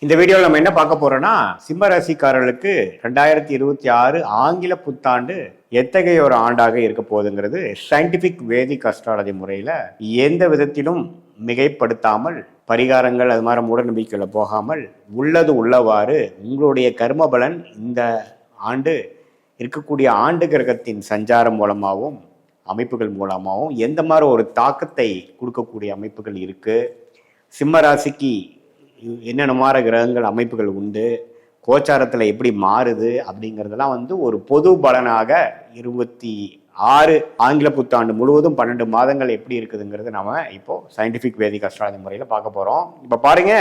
இந்த வீடியோவில் நம்ம என்ன பார்க்க போறோம்னா, சிம்ம ராசிக்காரர்களுக்கு 2026 ஆங்கில புத்தாண்டு எத்தகைய ஒரு ஆண்டாக இருக்க போகுதுங்கிறது சயின்டிபிக் வேதிக் அஸ்ட்ராலஜி முறையில் எந்த விதத்திலும் மிகைப்படுத்தாமல், பரிகாரங்கள் அது மாதிரி மூடநம்பிக்கைகளை போகாமல் உள்ளது உள்ளவாறு உங்களுடைய கர்ம பலன் இந்த ஆண்டு இருக்கக்கூடிய ஆண்டு கிரகத்தின் சஞ்சாரம் மூலமாகவும் அமைப்புகள் மூலமாகவும் எந்த மாதிரி ஒரு தாக்கத்தை கொடுக்கக்கூடிய அமைப்புகள் இருக்கு, சிம்ம ராசிக்கு என்னென்ன மாதிரி கிரகங்கள் அமைப்புகள் உண்டு, கோச்சாரத்தில் எப்படி மாறுது அப்படிங்கிறதெல்லாம் ஒரு பொது பலனாக 26 ஆங்கில புத்தாண்டு முழுவதும் 12 மாதங்கள் எப்படி இருக்குதுங்கிறது நாம இப்போ சயின்டிபிக் வேதிக் அஸ்ட்ராலஜி முறையில் பார்க்க போறோம். இப்போ பாருங்க,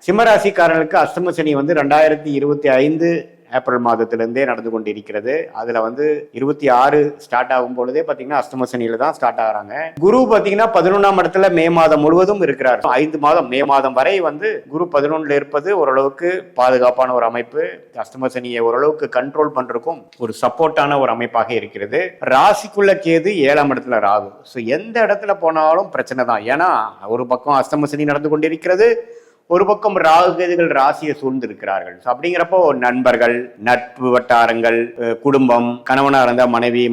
சிம்மராசிக்காரர்களுக்கு அஷ்டம சனி 2025 ஏப்ரல் மாதத்திலிருந்தே நடந்து கொண்டு இருக்கிறது. அதுல 26 ஸ்டார்ட் ஆகும் பொழுதே பாத்தீங்கன்னா அஷ்டம சனியில தான் ஸ்டார்ட் ஆகிறாங்க. குரு பாத்தீங்கன்னா 11ஆம் இடத்துல மே மாதம் முழுவதும் இருக்கிறார். 5 மாதம் மே மாதம் வரை குரு 11ல இருப்பது ஓரளவுக்கு பாதுகாப்பான ஒரு அமைப்பு. அஷ்டம சனியை ஓரளவுக்கு கண்ட்ரோல் பண்றதுக்கும் ஒரு சப்போர்ட்டான ஒரு அமைப்பாக இருக்கிறது. ராசிக்குள்ள கேது 7ஆம் இடத்துல ராகு. ஸோ எந்த இடத்துல போனாலும் பிரச்சனை தான். ஏன்னா ஒரு பக்கம் அஷ்டம சனி நடந்து கொண்டிருக்கிறது, ஒரு பக்கம் ராகு கேதுகள் ராசியை சூழ்ந்து இருக்கிறார்கள். அப்படிங்கிறப்போ நண்பர்கள், நட்பு வட்டாரங்கள், குடும்பம், கணவனா இருந்தா மனைவி,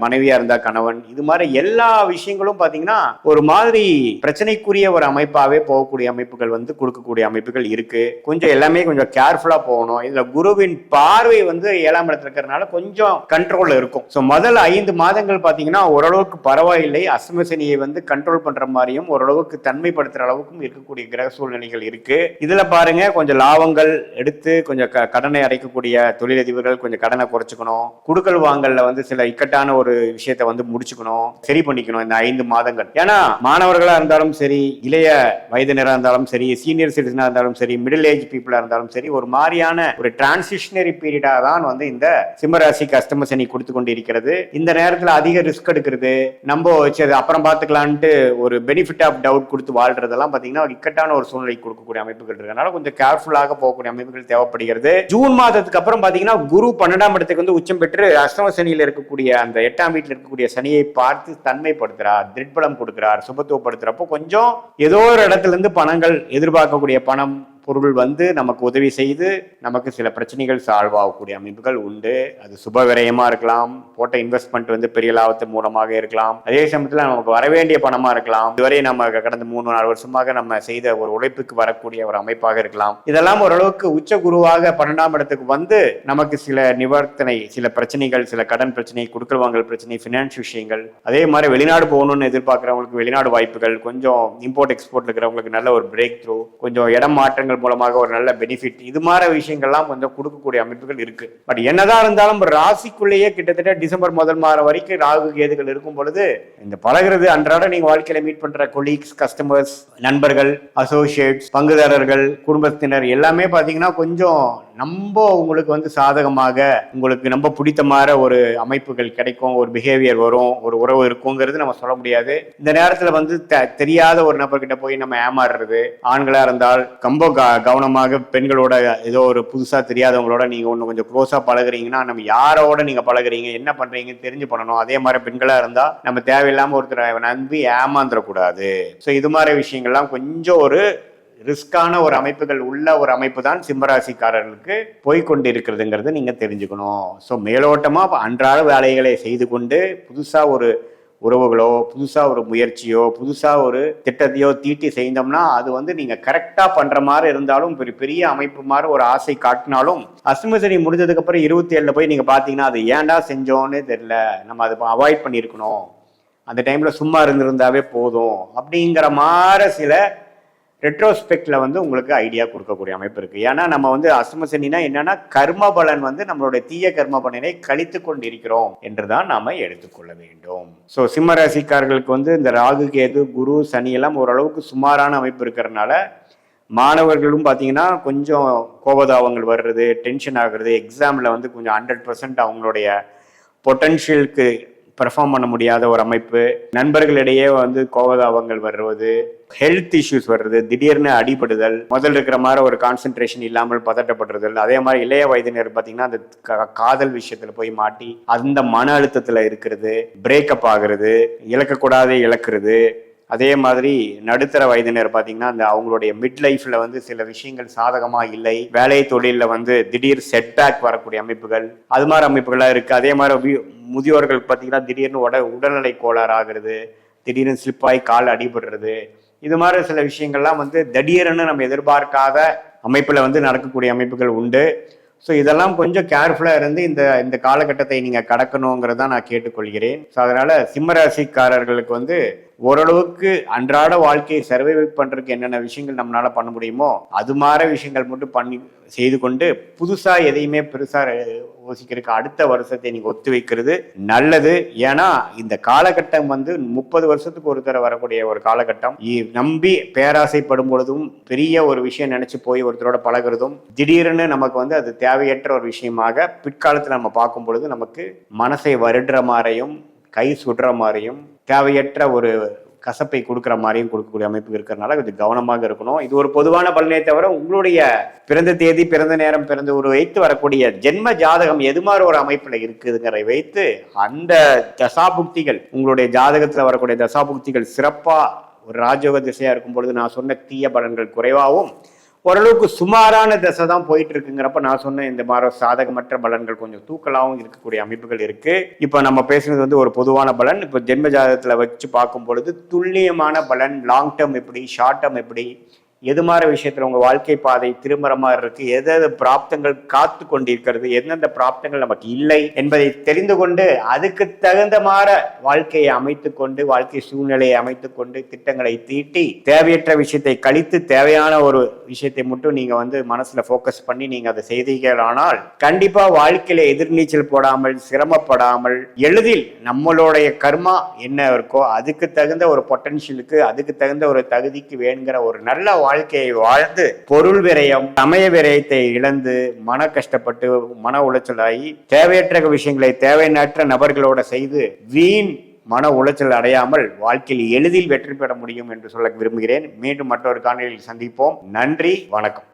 மனைவியா இருந்தா கணவன், இது மாதிரி எல்லா விஷயங்களும் பாத்தீங்கன்னா ஒரு மாதிரி பிரச்சனைக்குரிய ஒரு அமைப்பாவே போகக்கூடிய அமைப்புகள் கொடுக்கக்கூடிய அமைப்புகள் இருக்கு. கொஞ்சம் எல்லாமே கொஞ்சம் கேர்ஃபுல்லா போகணும். இதுல குருவின் பார்வை 7ஆம் இடத்துல இருக்கிறதுனால கொஞ்சம் கண்ட்ரோல்ல இருக்கும். ஸோ முதல் 5 மாதங்கள் பாத்தீங்கன்னா ஓரளவுக்கு பரவாயில்லை. அஷ்டம சனியை கண்ட்ரோல் பண்ற மாதிரியும் ஓரளவுக்கு தன்மைப்படுத்துற அளவுக்கும் இருக்கக்கூடிய கிரக சூழ்நிலை இருக்கு. இதுல பாருங்க, கொஞ்சம் லாபங்கள் எடுத்து கொஞ்சம் கடனை அடைக்கக்கூடிய தொழிலதிபர்கள் கொஞ்சம் கடனை குறைச்சுக்கணும். குடுக்கல் வாங்கல்ல சில இக்கட்டான ஒரு விஷயத்தை முடிச்சுக்கணும், சரி பண்ணிக்கணும் இந்த 5 மாதங்கள். ஏன்னா மாணவர்களா இருந்தாலும் சரி, இளைய வயதினரா இருந்தாலும் சரி, சீனியர் சிட்டிசனா இருந்தாலும் சரி, மிடில் ஏஜ் பீப்புளா இருந்தாலும் சரி, ஒரு மாதிரியான ஒரு டிரான்சிஷனரி பீரியடா தான் இந்த சிம்மராசிக்கு அஷ்டம சனி கொடுத்து கொண்டு இருக்கிறது. இந்த நேரத்துல அதிக ரிஸ்க் எடுக்கிறது, நம்ம அப்புறம் பாத்துக்கலான்ட்டு ஒரு பெனிஃபிட் ஆஃப் டவுட் கொடுத்து வாழ்றதெல்லாம் பாத்தீங்கன்னா ஒரு இக்கட்டான ஒரு சூழ்நிலை கொடுக்கக்கூடிய அமைப்புகள் இருக்கனால கொஞ்சம் கேர்ஃபுல்லாக போகக்கூடிய அமைப்புகள் தேவைப்படுகிறது. ஜூன் மாதத்துக்கு அப்புறம் பாத்தீங்கன்னா குரு 12ஆம் இடத்துக்கு உச்சம் பெற்று அஷ்டம சனியில் இருக்கக்கூடிய அந்த 8ஆம் வீட்டில் இருக்கக்கூடிய சனியை பார்த்து தன்மைப்படுத்துறார், திட்பலம் கொடுக்கிறார், சுபத்துவப்படுத்துறப்போ கொஞ்சம் ஏதோ ஒரு இடத்துல இருந்து பணங்கள் எதிர்பார்க்கக்கூடிய பணம் பொருள் நமக்கு உதவி செய்து நமக்கு சில பிரச்சனைகள் சால்வ் ஆகக்கூடிய அமைப்புகள் உண்டு. அது சுப விரயமா இருக்கலாம், போட்ட இன்வெஸ்ட்மெண்ட் பெரிய லாபத்து மூலமாக இருக்கலாம், அதே சமயத்தில் நமக்கு வர வேண்டிய பணமா இருக்கலாம், இதுவரை நம்ம கடந்த 3-4 வருஷமாக நம்ம செய்த ஒரு உழைப்புக்கு வரக்கூடிய ஒரு அமைப்பாக இருக்கலாம். இதெல்லாம் ஓரளவுக்கு உச்ச குருவாக 12ஆம் இடத்துக்கு நமக்கு சில நிவர்த்தனை, சில பிரச்சனைகள், சில கடன் பிரச்சனை, குடுக்கல் வாங்கல் பிரச்சனை, பினான்ஸ் விஷயங்கள், அதே மாதிரி வெளிநாடு போகணும்னு எதிர்பார்க்கிறவங்களுக்கு வெளிநாடு வாய்ப்புகள், கொஞ்சம் இம்போர்ட் எக்ஸ்போர்ட் இருக்கிறவங்களுக்கு நல்ல ஒரு பிரேக் த்ரூ, கொஞ்சம் இடம் மாற்றங்கள் மூலமாக ஒரு நல்ல பெனிஃபிட், இது மாதிரி விஷயங்கள்லாம் கொஞ்சம் கொடுக்கக்கூடிய அமைப்புகள் இருக்கு. பட் என்னதான் இருந்தாலும் ராசிக்குள்ளேயே கிட்டத்தட்ட டிசம்பர் முதல் மாதம் வரைக்கும் ராகு கேதுகள் இருக்கும் பொழுது இந்த பழகிறது அன்றாட நீங்க வாழ்க்கையில மீட் பண்ற கொலீக்ஸ், கஸ்டமர்ஸ், நண்பர்கள், அசோசியேட்ஸ், பங்குதாரர்கள், குடும்பத்தினர் எல்லாமே பாத்தீங்கன்னா கொஞ்சம் நம்ம உங்களுக்கு சாதகமாக, உங்களுக்கு நம்ம பிடித்த மாதிரி ஒரு அமைப்புகள் கிடைக்கும், ஒரு பிஹேவியர் வரும், ஒரு உறவு இருக்குங்கிறது நம்ம சொல்ல முடியாது. இந்த நேரத்துல தெரியாத ஒரு நபர்கிட்ட போய் நம்ம ஏமாறுறது, ஆண்களா இருந்தால் ரொம்ப கவனமாக, பெண்களோட ஏதோ ஒரு புதுசா தெரியாதவங்களோட நீங்க கொஞ்சம் க்ளோஸா பழகுறீங்கன்னா நம்ம யாரோட நீங்க பழகுறீங்க, என்ன பண்றீங்கன்னு தெரிஞ்சு பண்ணணும். அதே மாதிரி பெண்களா இருந்தா நம்ம தேவையில்லாம ஒருத்தர் நம்பி ஏமாந்துடக்கூடாது. ஸோ இது மாதிரி விஷயங்கள்லாம் கொஞ்சம் ஒரு ரிஸ்கான ஒரு அமைப்புகள் உள்ள ஒரு அமைப்பு தான் சிம்மராசிக்காரர்களுக்கு போய்கொண்டு இருக்கிறதுங்கிறது நீங்க தெரிஞ்சுக்கணும். ஸோ மேலோட்டமா அன்றாட வேலைகளை செய்து கொண்டு புதுசா ஒரு உறவுகளோ, புதுசா ஒரு முயற்சியோ, புதுசா ஒரு திட்டத்தையோ தீட்டி செய்தோம்னா அது நீங்க கரெக்டா பண்ற மாதிரி இருந்தாலும் பெரிய அமைப்பு மாதிரி ஒரு ஆசை காட்டினாலும் அஷ்டம சனி முடிஞ்சதுக்கு அப்புறம் 27ல போய் நீங்க பாத்தீங்கன்னா அது ஏன்டா செஞ்சோன்னு தெரியல, நம்ம அதை அவாய்ட் பண்ணியிருக்கணும், அந்த டைம்ல சும்மா இருந்திருந்தாவே போதும் அப்படிங்கிற மாதிரி சில ரெட்ரோஸ்பெக்ட்ல உங்களுக்கு ஐடியா கொடுக்கக்கூடிய அமைப்பு இருக்கு. ஏன்னா நம்ம அஷ்டம சனினா என்னன்னா கர்ம பலன் நம்மளுடைய தீய கர்ம பலனை கழித்து கொண்டிருக்கிறோம் என்றுதான் நாம எடுத்துக்கொள்ள வேண்டும். ஸோ சிம்ம ராசிக்காரர்களுக்கு இந்த ராகு கேது குரு சனி எல்லாம் ஓரளவுக்கு சுமாரான அமைப்பு இருக்கிறதுனால மாணவர்களும் பார்த்தீங்கன்னா கொஞ்சம் கோபதாபங்கள் வர்றது, டென்ஷன் ஆகுறது, எக்ஸாம்ல கொஞ்சம் 100% அவங்களுடைய பொட்டன்ஷியலுக்கு பெர்ஃபார்ம் பண்ண முடியாத ஒரு அமைப்பு, நண்பர்களிடையே கோபதாபங்கள் வருவது, ஹெல்த் இஷ்யூஸ் வர்றது, திடீர்னு அடிபடுதல், முதல்ல இருக்கிற மாதிரி ஒரு கான்சென்ட்ரேஷன் இல்லாமல் பதட்டப்படுறதல், அதே மாதிரி இளைய வயதினர் பார்த்தீங்கன்னா அந்த காதல் விஷயத்துல போய் மாட்டி அந்த மன அழுத்தத்துல இருக்கிறது, பிரேக்கப் ஆகுறது, இழக்கக்கூடாதே இழக்கிறது, அதே மாதிரி நடுத்தர வயதினர் பார்த்தீங்கன்னா அந்த அவங்களுடைய மிட் லைஃப்ல வந்து சில விஷயங்கள் சாதகமா இல்லை, வேலை தொழிலில் வந்து திடீர் செட்பேக் வரக்கூடிய அமைப்புகள், அது மாதிரி அமைப்புகள்லாம் இருக்கு. அதே மாதிரி முதியோர்கள் பார்த்தீங்கன்னா திடீர்னு உடல்நிலை கோளாறு ஆகுறது, திடீர்னு ஸ்லிப்பாகி கால் அடிபடுறது, இது மாதிரி சில விஷயங்கள்லாம் வந்து திடீர்னு நம்ம எதிர்பார்க்காத அமைப்பில் வந்து நடக்கக்கூடிய அமைப்புகள் உண்டு. ஸோ இதெல்லாம் கொஞ்சம் கேர்ஃபுல்லாக இருந்து இந்த காலகட்டத்தை நீங்கள் கடக்கணுங்கிறதான் நான் கேட்டுக்கொள்கிறேன். ஸோ அதனால் சிம்மராசிக்காரர்களுக்கு வந்து ஓரளவுக்கு அன்றாட வாழ்க்கையை சர்வைவ் பண்ணுறதுக்கு என்னென்ன விஷயங்கள் நம்மளால பண்ண முடியுமோ அது மாதிரி விஷயங்கள் மட்டும் செய்து கொண்டு புதுசாக எதையுமே பெருசாக யோசிக்கிறதுக்கு அடுத்த வருஷத்தை நீங்கள் ஒத்து வைக்கிறது நல்லது. ஏன்னா இந்த காலகட்டம் வந்து 30 வருஷத்துக்கு ஒரு தடவை வரக்கூடிய ஒரு காலகட்டம். நம்பி பேராசைப்படும் பொழுதும் பெரிய ஒரு விஷயம் நினைச்சு போய் ஒருத்தரோட பழகிறதும் திடீர்னு நமக்கு வந்து அது தேவையற்ற ஒரு விஷயமாக பிற்காலத்தில் நம்ம பார்க்கும் பொழுது நமக்கு மனசை வருடுற மாதிரியும் கை சுடுற மாதிரியும் தேவையற்ற ஒரு கசப்பை கொடுக்குற மாதிரியும் கொடுக்கக்கூடிய அமைப்பு இருக்கிறதுனால கொஞ்சம் கவனமாக இருக்கணும். இது ஒரு பொதுவான பலனே தவிர உங்களுடைய பிறந்த தேதி, பிறந்த நேரம், பிறந்த ஒரு வைத்து வரக்கூடிய ஜென்ம ஜாதகம் எது மாதிரி ஒரு அமைப்புல இருக்குதுங்கிறதை வைத்து அந்த தசாபுக்திகள், உங்களுடைய ஜாதகத்துல வரக்கூடிய தசாபுக்திகள் சிறப்பா ஒரு ராஜயோக திசையா இருக்கும் பொழுது நான் சொன்ன தீய பலன்கள் குறைவாகவும், ஓரளவுக்கு சுமாரான தசை தான் போயிட்டு இருக்குங்கிறப்ப நான் சொன்ன இந்த மாதிரி சாதகமற்ற பலன்கள் கொஞ்சம் தூக்கலாகவும் இருக்கக்கூடிய அமைப்புகள் இருக்கு. இப்ப நம்ம பேசுனது வந்து ஒரு பொதுவான பலன். இப்ப ஜென்ம ஜாதகத்துல வச்சு பார்க்கும் பொழுது துல்லியமான பலன், லாங் டேர்ம் எப்படி, ஷார்ட் டேர்ம் எப்படி, எது மாதிரி விஷயத்துல உங்க வாழ்க்கை பாதை திரும்புற மாதிரி இருக்கு, எது பிராப்தங்கள் காத்து கொண்டிருக்கிறது, எந்தெந்த பிராப்தங்கள் நமக்கு இல்லை என்பதை தெரிந்து கொண்டு அதுக்கு தகுந்த மாதிரி வாழ்க்கையை அமைத்துக் கொண்டு, வாழ்க்கை சூழ்நிலையை அமைத்துக் கொண்டு திட்டங்களை தீட்டி தேவையற்ற விஷயத்தை கழித்து தேவையான ஒரு விஷயத்தை மட்டும் நீங்க வந்து மனசுல போக்கஸ் பண்ணி நீங்க அதை செய்தீர்களானால் கண்டிப்பா வாழ்க்கையில எதிர்நீச்சல் போடாமல், சிரமப்படாமல், எளிதில் நம்மளுடைய கர்மா என்ன இருக்கோ அதுக்கு தகுந்த ஒரு பொட்டன்ஷியலுக்கு, அதுக்கு தகுந்த ஒரு தகுதிக்கு வேணுங்கிற ஒரு நல்ல வாழ்க்கையை வாழ்ந்து பொருள் விரயம், சமய விரயத்தை இழந்து மன கஷ்டப்பட்டு மன உளைச்சலாகி தேவையற்ற விஷயங்களை தேவையற்ற நபர்களோட செய்து வீண் மன உளைச்சல் அடையாமல் வாழ்க்கையில் எளிதில் வெற்றி பெற முடியும் என்று சொல்ல விரும்புகிறேன். மீண்டும் மற்றொரு காணொளியில் சந்திப்போம். நன்றி, வணக்கம்.